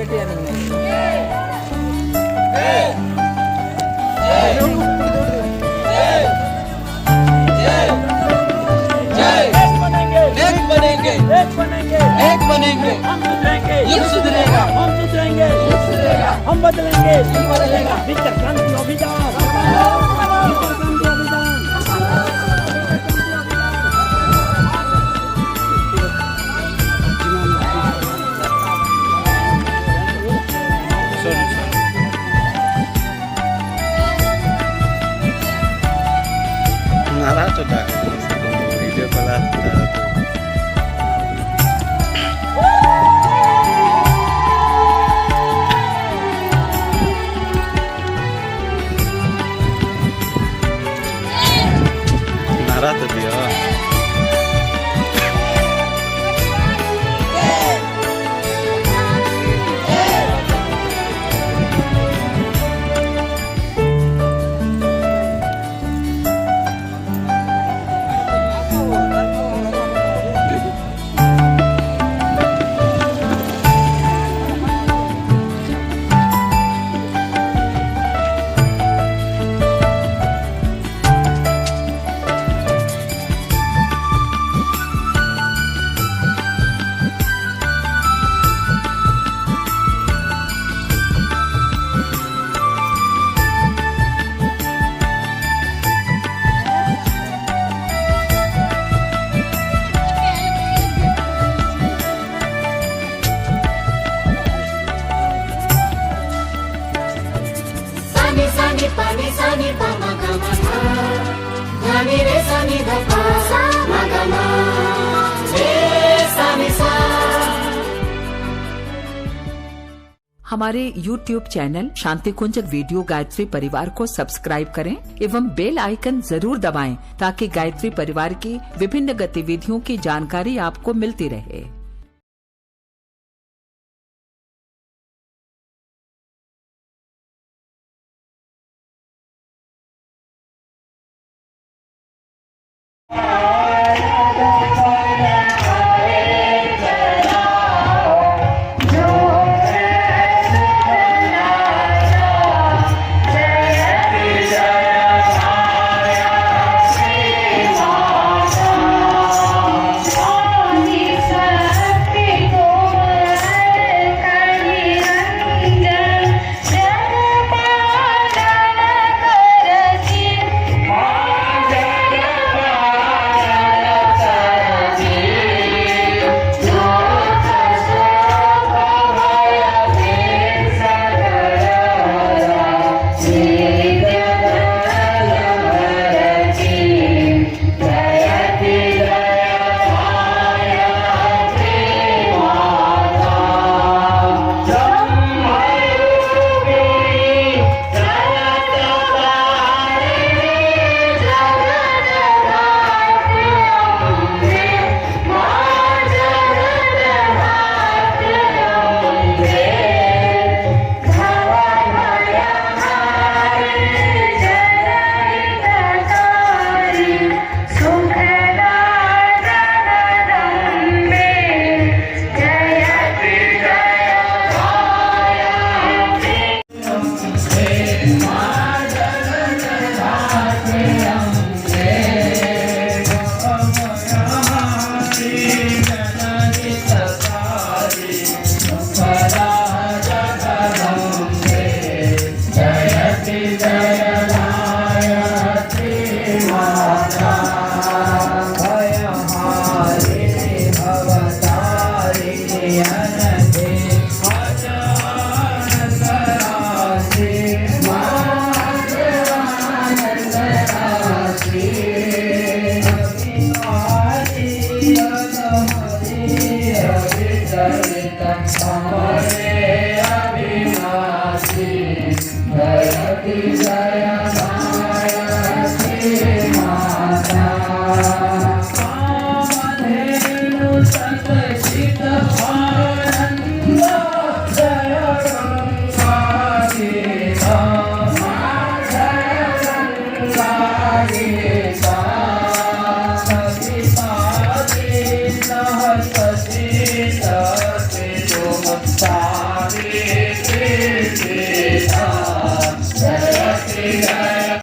बेटियां नहीं है। एक बनेंगे, युग सुधरेगा, हम बदलेंगे, बदलेगा। विचार क्रांति अभियान, Nara sudah video pelat. Nara tuh dia. Pani sani pa ma ga ma tha, dhani re sani dha pa ma ga ma, re sani sa। हमारे YouTube चैनल शांति कुंज वीडियो गायत्री परिवार को सब्सक्राइब करें एवं बेल आइकन जरूर दबाएं ताकि गायत्री परिवार की विभिन्न गतिविधियों की जानकारी आपको मिलती रहे। जय श्री राम